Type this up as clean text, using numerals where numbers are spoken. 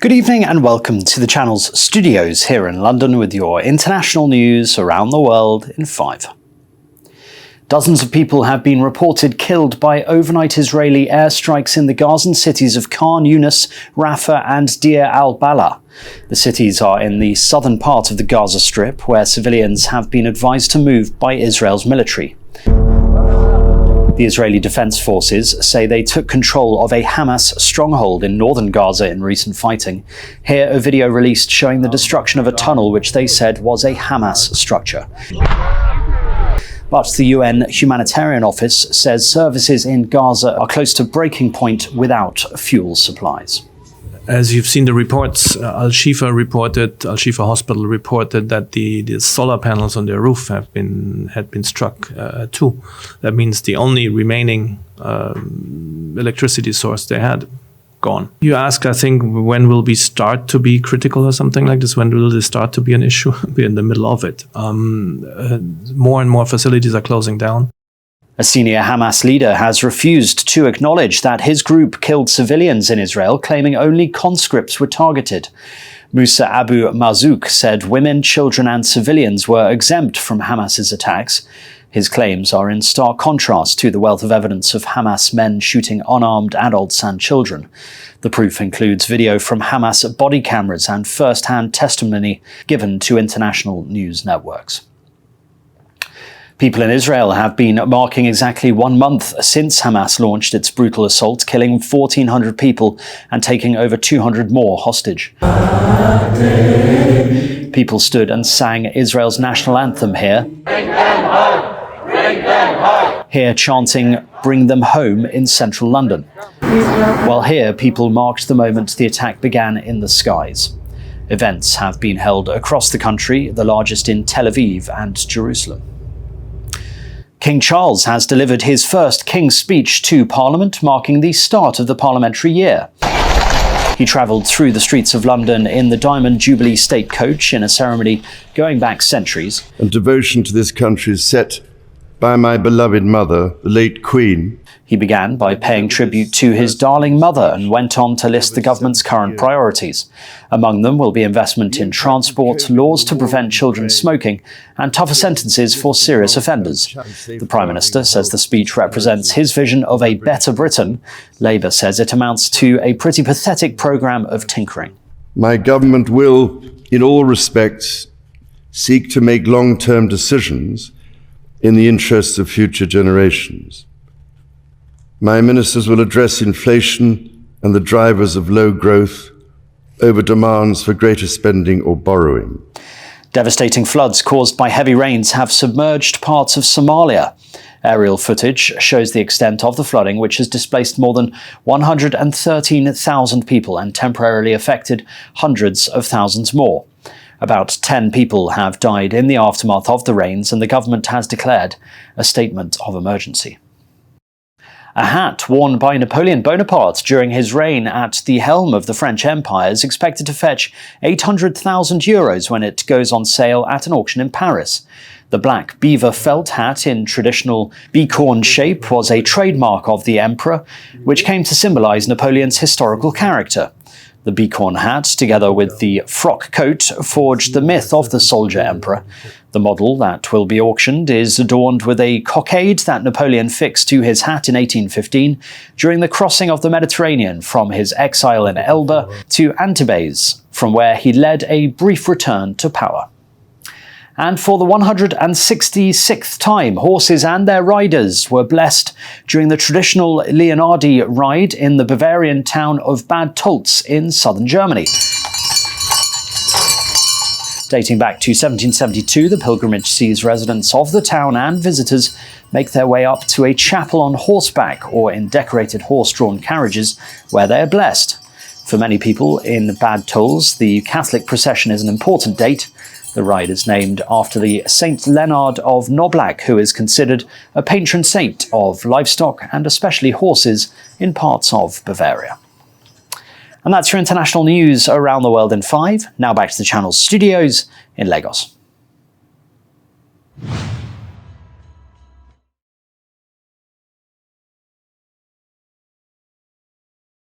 Good evening and welcome to the channel's studios here in London with your international news around the world in 5. Dozens of people have been reported killed by overnight Israeli airstrikes in the Gazan cities of Khan Yunis, Rafah and Deir al-Balah. The cities are in the southern part of the Gaza Strip, where civilians have been advised to move by Israel's military. The Israeli Defense Forces say they took control of a Hamas stronghold in northern Gaza in recent fighting. Here, a video released showing the destruction of a tunnel which they said was a Hamas structure. But the UN Humanitarian Office says services in Gaza are close to breaking point without fuel supplies. As you've seen the reports, Al-Shifa Hospital reported that the solar panels on their roof had been struck too. That means the only remaining electricity source they had gone. You ask, I think, when will we start to be critical or something like this? When will this start to be an issue? We're in the middle of it. More and more facilities are closing down. A senior Hamas leader has refused to acknowledge that his group killed civilians in Israel, claiming only conscripts were targeted. Musa Abu Marzouk said women, children and civilians were exempt from Hamas's attacks. His claims are in stark contrast to the wealth of evidence of Hamas men shooting unarmed adults and children. The proof includes video from Hamas body cameras and first-hand testimony given to international news networks. People in Israel have been marking exactly 1 month since Hamas launched its brutal assault, killing 1,400 people and taking over 200 more hostage. People stood and sang Israel's national anthem here. Bring them home! Bring them home! Here chanting, "Bring them home" in central London. While here, people marked the moment the attack began in the skies. Events have been held across the country, the largest in Tel Aviv and Jerusalem. King Charles has delivered his first King's Speech to Parliament, marking the start of the parliamentary year. He travelled through the streets of London in the Diamond Jubilee State Coach in a ceremony going back centuries. And devotion to this country is set by my beloved mother, the late Queen. He began by paying tribute to his darling mother and went on to list the government's current priorities. Among them will be investment in transport, laws to prevent children smoking, and tougher sentences for serious offenders. The Prime Minister says the speech represents his vision of a better Britain. Labour says it amounts to a pretty pathetic programme of tinkering. My government will, in all respects, seek to make long-term decisions in the interests of future generations. My ministers will address inflation and the drivers of low growth over demands for greater spending or borrowing. Devastating floods caused by heavy rains have submerged parts of Somalia. Aerial footage shows the extent of the flooding, which has displaced more than 113,000 people and temporarily affected hundreds of thousands more. About 10 people have died in the aftermath of the rains, and the government has declared a statement of emergency. A hat worn by Napoleon Bonaparte during his reign at the helm of the French Empire is expected to fetch €800,000 when it goes on sale at an auction in Paris. The black beaver felt hat in traditional bicorn shape was a trademark of the emperor, which came to symbolize Napoleon's historical character. The bicorn hat, together with the frock coat, forged the myth of the soldier emperor. The model that will be auctioned is adorned with a cockade that Napoleon fixed to his hat in 1815 during the crossing of the Mediterranean from his exile in Elba to Antibes, from where he led a brief return to power. And for the 166th time, horses and their riders were blessed during the traditional Leonardi Ride in the Bavarian town of Bad Tolz in southern Germany. Dating back to 1772, the pilgrimage sees residents of the town and visitors make their way up to a chapel on horseback or in decorated horse-drawn carriages where they are blessed. For many people in Bad Tolz, the Catholic procession is an important date. The ride is named after the Saint Leonard of Noblac, who is considered a patron saint of livestock and especially horses in parts of Bavaria. And that's your international news around the world in 5. Now back to the channel's studios in Lagos.